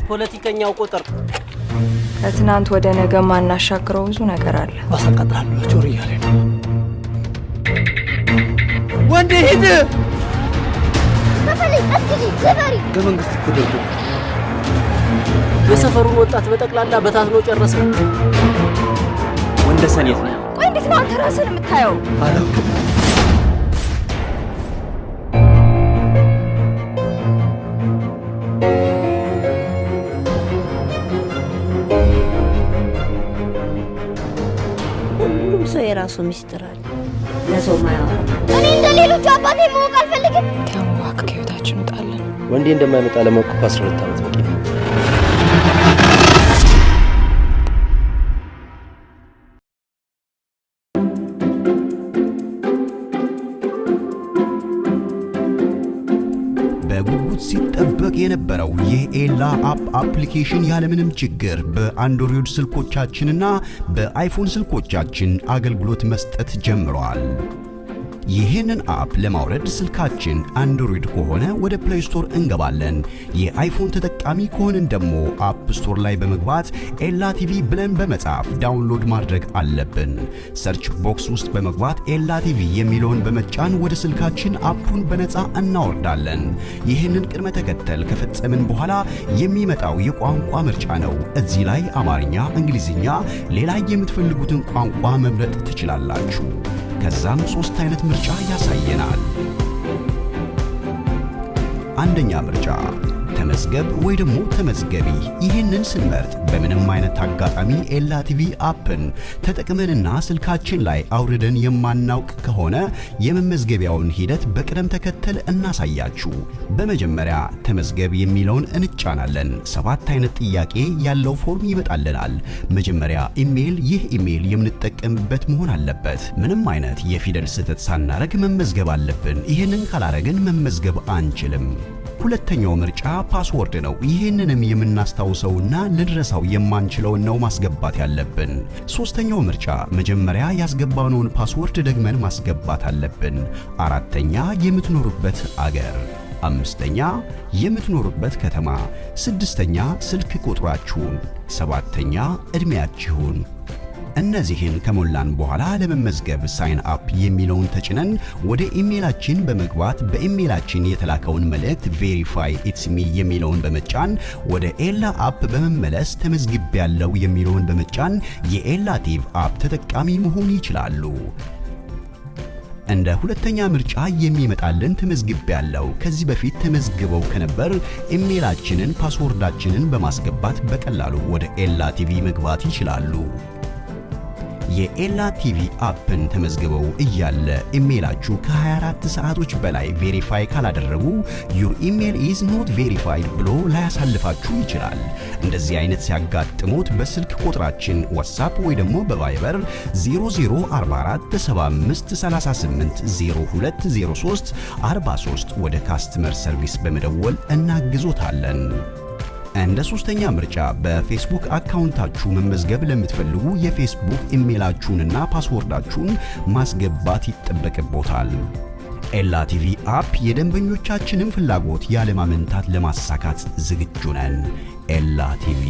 ፖለቲከኛው ቁጥር ከትናንት ወደ ነገ ማናሻግረው ብዙ ነገር አለ። ወሰቀጣለሁ ጆሪ ያለ ነው። ወንድ ሂድ ከፈለኝ አትጂ ዘባሪ በመንግስት ተደርጎ የሰፈሩን ወጣት በጠቅላላ በታትኖ ጨረሰ። ወንደ ሰኔት ነው። ቆይ እንዴት ነው አንተ ራስህን የምታየው? አላውቅም። ሁሉም ሰው የራሱ ሚስጥር አለ። ለሰው ማያወራ እኔ እንደሌሎቹ አባቴ ማወቅ አልፈልግም። ከመዋክ ከህይወታችን እንጣለን። ወንዴ እንደማይመጣ ለማወቅ 12 ዓመት በቂ ነው። በጉጉት ሲጠበቅ የነበረው የኤላ አፕ አፕሊኬሽን ያለምንም ችግር በአንድሮይድ ስልኮቻችንና በአይፎን ስልኮቻችን አገልግሎት መስጠት ጀምሯል። ይህንን አፕ ለማውረድ ስልካችን አንድሮይድ ከሆነ ወደ ፕሌይ ስቶር እንገባለን። የአይፎን ተጠቃሚ ከሆንን ደግሞ አፕ ስቶር ላይ በመግባት ኤላ ቲቪ ብለን በመጻፍ ዳውንሎድ ማድረግ አለብን። ሰርች ቦክስ ውስጥ በመግባት ኤላ ቲቪ የሚለውን በመጫን ወደ ስልካችን አፑን በነፃ እናወርዳለን። ይህንን ቅድመ ተከተል ከፈጸምን በኋላ የሚመጣው የቋንቋ ምርጫ ነው። እዚህ ላይ አማርኛ፣ እንግሊዝኛ፣ ሌላ የምትፈልጉትን ቋንቋ መምረጥ ትችላላችሁ። ከዛም 3 አይነት ምርጫ ያሳየናል። አንደኛ ምርጫ ተመዝገብ ወይ ደግሞ ተመዝገቢ። ይህንን ስንመርጥ በምንም አይነት አጋጣሚ ኤላ ቲቪ አፕን ተጠቅመንና ስልካችን ላይ አውርደን የማናውቅ ከሆነ የመመዝገቢያውን ሂደት በቅደም ተከተል እናሳያችሁ። በመጀመሪያ ተመዝገብ የሚለውን እንጫናለን። 7 አይነት ጥያቄ ያለው ፎርም ይመጣልናል። መጀመሪያ ኢሜል፣ ይህ ኢሜል የምንጠቀምበት መሆን አለበት። ምንም አይነት የፊደል ስህተት ሳናረግ መመዝገብ አለብን። ይህንን ካላረግን መመዝገብ አንችልም። ሁለተኛው ምርጫ ፓስወርድ ነው። ይህንንም የምናስታውሰውና ልንረሳው የማንችለውን ነው ማስገባት ያለብን። ሶስተኛው ምርጫ መጀመሪያ ያስገባነውን ፓስወርድ ደግመን ማስገባት አለብን። አራተኛ የምትኖሩበት አገር፣ አምስተኛ የምትኖሩበት ከተማ፣ ስድስተኛ ስልክ ቁጥራችሁን፣ ሰባተኛ ዕድሜያችሁን። እነዚህን ከሞላን በኋላ ለመመዝገብ ሳይን አፕ የሚለውን ተጭነን ወደ ኢሜላችን በመግባት በኢሜላችን የተላከውን መልእክት ቬሪፋይ ኢትስ ሚ የሚለውን በመጫን ወደ ኤላ አፕ በመመለስ ተመዝግቤያለሁ የሚለውን በመጫን የኤላ ቲቪ አፕ ተጠቃሚ መሆን ይችላሉ። እንደ ሁለተኛ ምርጫ የሚመጣልን ተመዝግቤያለሁ ከዚህ በፊት ተመዝግበው ከነበር ኢሜላችንን ፓስወርዳችንን በማስገባት በቀላሉ ወደ ኤላ ቲቪ መግባት ይችላሉ። የኤላ ቲቪ አፕን ተመዝግበው እያለ ኢሜላችሁ ከ24 ሰዓቶች በላይ ቬሪፋይ ካላደረጉ ዩር ኢሜል ኢዝ ኖት ቬሪፋይድ ብሎ ላያሳልፋችሁ ይችላል። እንደዚህ አይነት ሲያጋጥሙት በስልክ ቁጥራችን ዋትስአፕ ወይ ደግሞ በቫይበር 004475380203 ወደ ካስተመር ሰርቪስ በመደወል እናግዞታለን። እንደ ሶስተኛ ምርጫ በፌስቡክ አካውንታችሁ መመዝገብ ለምትፈልጉ የፌስቡክ ኢሜላችሁንና ፓስወርዳችሁን ማስገባት ይጠበቅቦታል። ኤላ ቲቪ አፕ የደንበኞቻችንን ፍላጎት ያለማመንታት ለማሳካት ዝግጁ ነን። ኤላ ቲቪ